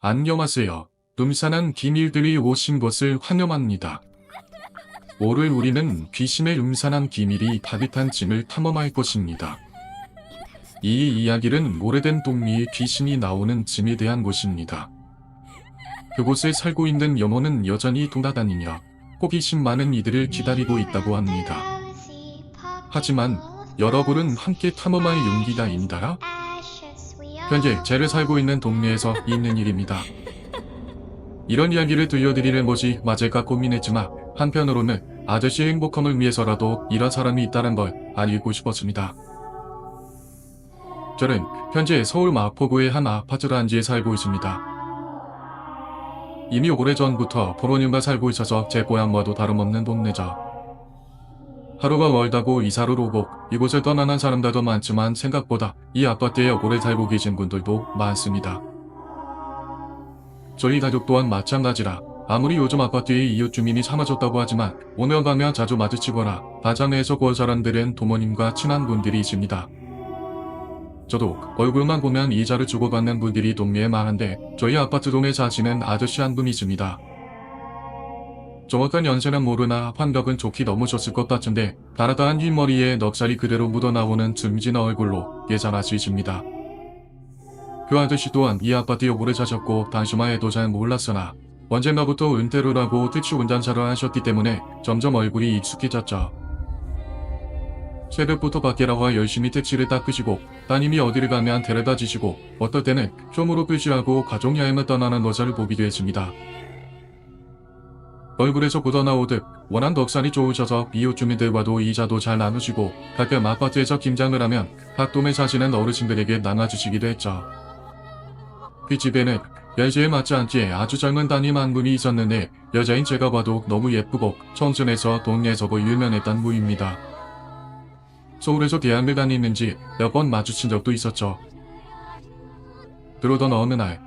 안녕하세요. 음산한 기밀들이 오신 것을 환영합니다. 오늘 우리는 귀신의 음산한 기밀이 다급한 짐을 탐험할 것입니다. 이 이야기는 오래된 동리에 귀신이 나오는 짐에 대한 것입니다. 그곳에 살고 있는 영혼은 여전히 돌아다니며 호기심 많은 이들을 기다리고 있다고 합니다. 하지만 여러분은 함께 탐험할 용기가 있나요? 현재 제를 살고 있는 동네에서 있는 일입니다. 이런 이야기를 들려드리는 것이 맞을까 고민했지만 한편으로는 아저씨의 행복함을 위해서라도 이런 사람이 있다는 걸 알리고 싶었습니다. 저는 현재 서울 마포구의 한 아파트 단지에 살고 있습니다. 이미 오래전부터 부모님과 살고 있어서 제 고향과도 다름없는 동네죠. 하루가 멀다고 이사를 오고 이곳을 떠나는 사람들도 많지만 생각보다 이 아파트에 오래 살고 계신 분들도 많습니다. 저희 가족 또한 마찬가지라 아무리 요즘 아파트에 이웃 주민이 사라졌다고 하지만 오며 가며 자주 마주치거나 다자매에서 구한 사람들은 부모님과 친한 분들이 있습니다. 저도 얼굴만 보면 이자를 주고받는 분들이 동네에 많은데 저희 아파트 동에 사시는 아저씨 한 분 있습니다. 정확한 연세는 모르나 환경은 좋기 너무 좋을 것 같은데 가라다한 흰머리에 넉살이 그대로 묻어나오는 듬진 얼굴로 예전할 수 있습니다. 그 아저씨 또한 이 아파트에 오래 사셨고 당시만 해도 잘 몰랐으나 언젠가부터 은퇴를 하고 특殊운전사를 하셨기 때문에 점점 얼굴이 익숙해졌죠. 새벽부터 밖에 나와 열심히 택시를 닦으시고 따님이 어디를 가면 데려다 주시고 어떨 때는 쇼무로 표시하고 가족 여행을 떠나는 것을 보기도 했습니다. 얼굴에서 묻어나오듯 워낙 넉살이 좋으셔서 이웃 주민들과도 이자도 잘 나누시고 가끔 아파트에서 김장을 하면 각 동에 사시는 어르신들에게 나눠주시기도 했죠. 그 집에는 연세에 맞지 않게 아주 젊은 따님 한 분이 있었는데 여자인 제가 봐도 너무 예쁘고 청순해서 동네에서도 유명했단 무입니다. 서울에서 대학을 다니는지 몇 번 마주친 적도 있었죠. 그러던 어느 날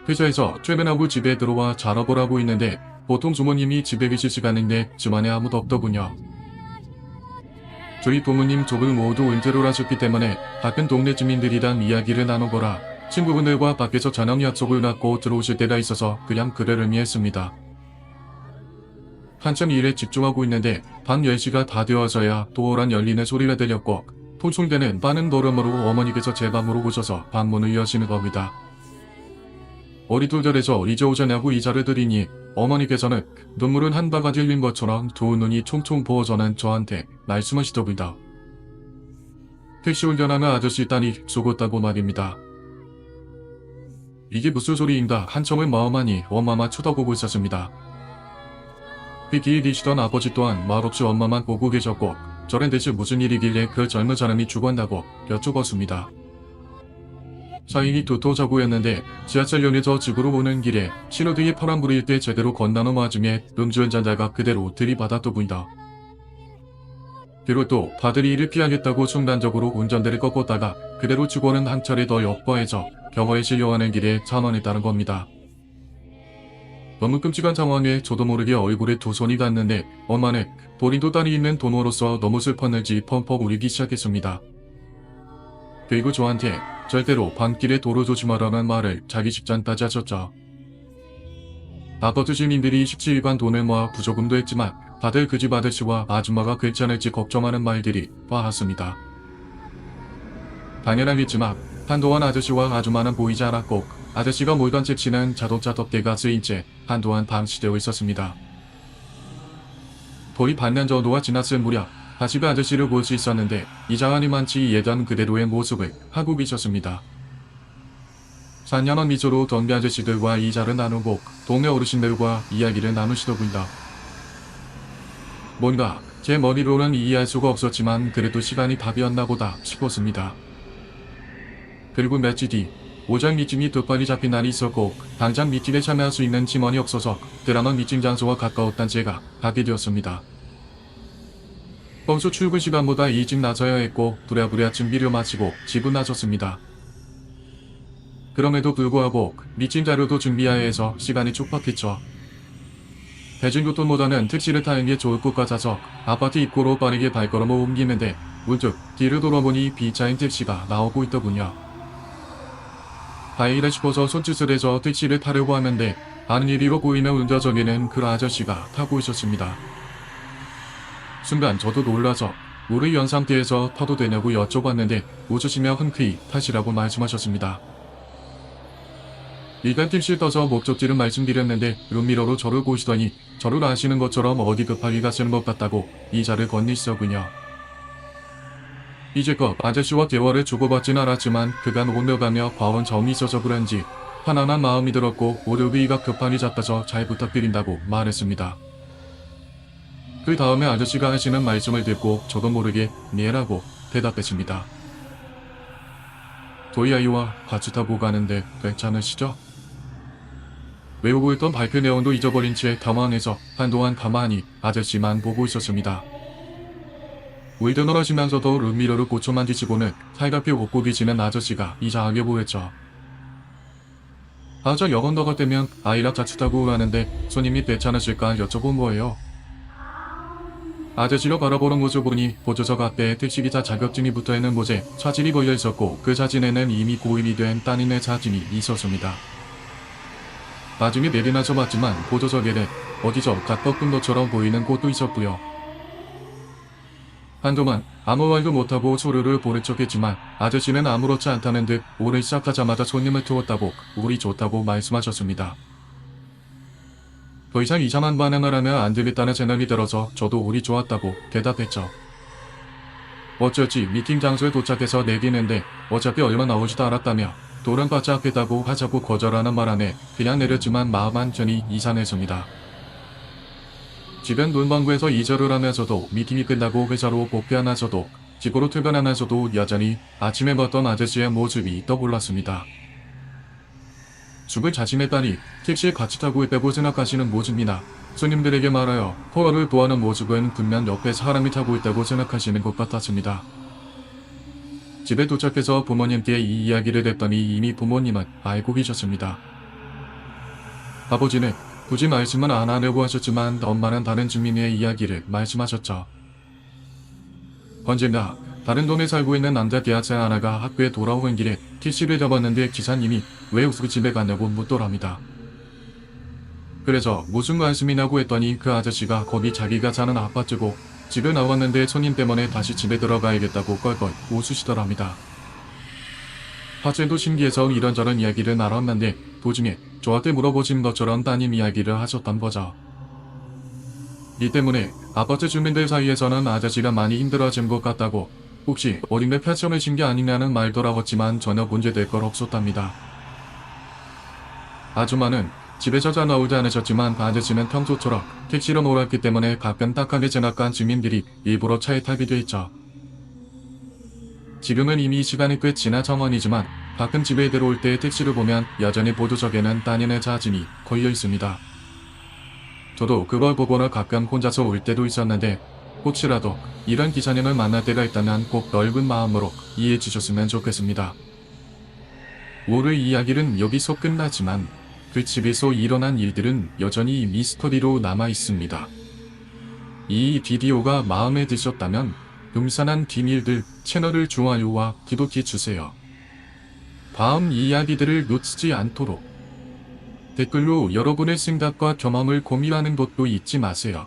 회사에서 퇴근하고 집에 들어와 작업을 하고 있는데 보통 부모님이 집에 계실 시간인데 집안에 아무도 없더군요. 저희 부모님 쪽을 모두 은퇴를 하셨기 때문에 가끔 동네 주민들이랑 이야기를 나누거나 친구분들과 밖에서 저녁 약속을 갖고 들어오실 때가 있어서 그냥 그를 의미했습니다. 한참 일에 집중하고 있는데 밤 10시가 다 되어서야 도어란 열리는 소리가 들렸고 통충되는 빠른 걸음으로 어머니께서 제 방으로 오셔서 방문을 여시는 겁니다. 어리둥절해서 이제 오자냐고 이자를 드리니 어머니께서는 눈물은 한 바가지 흘린 것처럼 두 눈이 총총 부어서는 저한테 말씀하시더군요. 택시 운전하는 아저씨 딸이 죽었다고 말입니다. 이게 무슨 소리인가 한참을 마음하니 엄마만 쳐다보고 있었습니다. 그 길이 계시던 아버지 또한 말없이 엄마만 보고 계셨고 저는 대체 무슨 일이길래 그 젊은 사람이 죽었다고 여쭤봤습니다. 사인이 두터자고였는데 지하철역에서 집으로 오는 길에 신호등이 파란불일 때 제대로 건너는 와중에 음주운전자가 그대로 들이받았더군요. 그리고 또 다들이 이를 피하겠다고 순간적으로 운전대를 꺾었다가 그대로 죽어는 한 차례 더 역과해서 병원에 실려가는 길에 참원했다는 겁니다. 너무 끔찍한 상황에 저도 모르게 얼굴에 두 손이 닿는데 엄마는 본인도 딸이 있는 도모로서 너무 슬펐는지 펑펑 울기 시작했습니다. 그리고 저한테 절대로 밤길에 도로 조심하라는 말을 자기 직전까지 하셨죠. 아파트 주민들이 17일간 돈을 모아 부조금도 했지만 다들 그 집 아저씨와 아줌마가 괜찮을지 걱정하는 말들이 많았습니다. 당연하겠지만 한동안 아저씨와 아줌마는 보이지 않았고 아저씨가 몰던 채취는 자동차 덮개가 쓰인 채 한동안 방치되어 있었습니다. 거의 반년 정도가 지났을 무렵 다시 그 아저씨를 볼 수 있었는데 이상하니 많지 예전 그대로의 모습을 하고 계셨습니다. 산연한 미소로 덤비 아저씨들과 이자를 나누고 동네 어르신들과 이야기를 나누시더군요. 뭔가 제 머리로는 이해할 수가 없었지만 그래도 시간이 답이었나 보다 싶었습니다. 그리고 며칠 뒤 오전 미팅이 급하게 잡힌 날이 있었고 당장 미팅에 참여할 수 있는 팀원이 없어서 드라마 미팅 장소와 가까웠던 제가 가게 되었습니다. 평소 출근 시간보다 일찍 나서야 했고 부랴부랴 준비를 마치고 집을 나섰습니다. 그럼에도 불구하고 미팅 자료도 준비해야 해서 시간이 촉박했죠. 대중교통보다는 택시를 타는 게 좋을 것 같아서 아파트 입구로 빠르게 발걸음을 옮기는데 문득 뒤를 돌아보니 비차인 택시가 나오고 있더군요. 다행이다 싶어서 손짓을 해서 택시를 타려고 하는데 아는 일이로 보이는 운전석에는 그 아저씨가 타고 있었습니다. 순간 저도 놀라서 물을 연 상태에서 타도 되냐고 여쭤봤는데 웃으시며 흔쾌히 타시라고 말씀하셨습니다. 일단 택시를 떠서 목적지를 말씀드렸는데 룸미러로 저를 보시더니 저를 아시는 것처럼 어디 급하게 가시는 것 같다고 이자를 건네시더군요. 이제껏 아저씨와 대화를 주고받진 않았지만 그간 오며가며 봐온 점이 있어서 그런지 편안한 마음이 들었고 월요비가 급하니 잡아서 잘 부탁드린다고 말했습니다. 그 다음에 아저씨가 하시는 말씀을 듣고 저도 모르게 미안하고 대답했습니다. 저희 아이와 같이 타고 가는데 괜찮으시죠? 외우고 있던 발표 내용도 잊어버린 채 당황해서 한동안 가만히 아저씨만 보고 있었습니다. 울드너러시면서도 룸미러를 고쳐 만지시고는 살갑게 웃고 계시는 아저씨가 이상하게 보였죠. 저 영언더가 되면 아이랑 같이 타고 가는데 손님이 괜찮으실까 여쭤본 거예요. 아저씨가 바라보는 모습을 보니 보조석 앞에 택시기사 자격증이 붙어있는 곳에 사진이 걸려있었고 그 사진에는 이미 고인이 된 따님의 사진이 있었습니다. 나중에 내리나서 봤지만 보조석에는 어디서 갓 꺾은 것처럼 보이는 곳도 있었고요. 한동안 아무 말도 못하고 소리를 보는 척했지만 아저씨는 아무렇지 않다는 듯 오늘 시작하자마자 손님을 태웠다고 우리 좋다고 말씀하셨습니다. 더 이상 이상한 반응을 하면 안 되겠다는 생각이 들어서 저도 우리 좋았다고 대답했죠. 어쩔지 미팅 장소에 도착해서 내리는데 어차피 얼마 나오지도 않았다며 돈은 받지 않겠다고 하자고 거절하는 바람에 그냥 내렸지만 마음 한켠이 이상했습니다. 집엔 문방구에서 이절을 하면서도 미팅이 끝나고 회사로 복귀하면서도 집으로 퇴근하면서도 여전히 아침에 봤던 아저씨의 모습이 떠올랐습니다. 죽을 자신의 딸이 택시에 같이 타고 있다고 생각하시는 모습이나 손님들에게 말하여 포화를 도하는 모습은 분명 옆에 사람이 타고 있다고 생각하시는 것 같았습니다. 집에 도착해서 부모님께 이 이야기를 했더니 이미 부모님은 알고 계셨습니다. 아버지는 굳이 말씀은 안 하려고 하셨지만 엄마는 다른 주민의 이야기를 말씀하셨죠. 언젠가 다른 동네 살고 있는 남자 대학생 하나가 학교에 돌아오는 길에 택시를 잡았는데 기사님이 왜 우스고 집에 가냐고 묻더랍니다. 그래서 무슨 말씀이냐고 했더니 그 아저씨가 거기 자기가 사는 아파트고 집에 나왔는데 손님 때문에 다시 집에 들어가야겠다고 껄껄 웃으시더랍니다. 학생도 신기해서 이런저런 이야기를 나눴는데 도중에 저한테 물어보신 것처럼 따님 이야기를 하셨던 거죠. 이 때문에 아파트 주민들 사이에서는 아저씨가 많이 힘들어진 것 같다고 혹시 어린애 패션이신 게 아니냐는 말도 나왔지만 전혀 문제될 건 없었답니다. 아줌마는 집에서 잘 나오지 않으셨지만 아저씨는 평소처럼 택시로 놀았기 때문에 가끔 딱하게 지나간 주민들이 일부러 차에 타기도 했죠. 지금은 이미 시간이 꽤 지난 상황이지만 가끔 집에 들어올 때 택시를 보면 여전히 보조석에는 따님의 사진이 걸려 있습니다. 저도 그걸 보고는 가끔 혼자서 올 때도 있었는데 혹시라도 이런 기사님을 만날 때가 있다면 꼭 넓은 마음으로 이해해 주셨으면 좋겠습니다. 오늘 이야기는 여기서 끝나지만 그 집에서 일어난 일들은 여전히 미스터리로 남아 있습니다. 이 비디오가 마음에 드셨다면 음산한 비밀들 채널을 좋아요와 구독해 주세요. 다음 이야기들을 놓치지 않도록 댓글로 여러분의 생각과 경험을 공유하는 것도 잊지 마세요.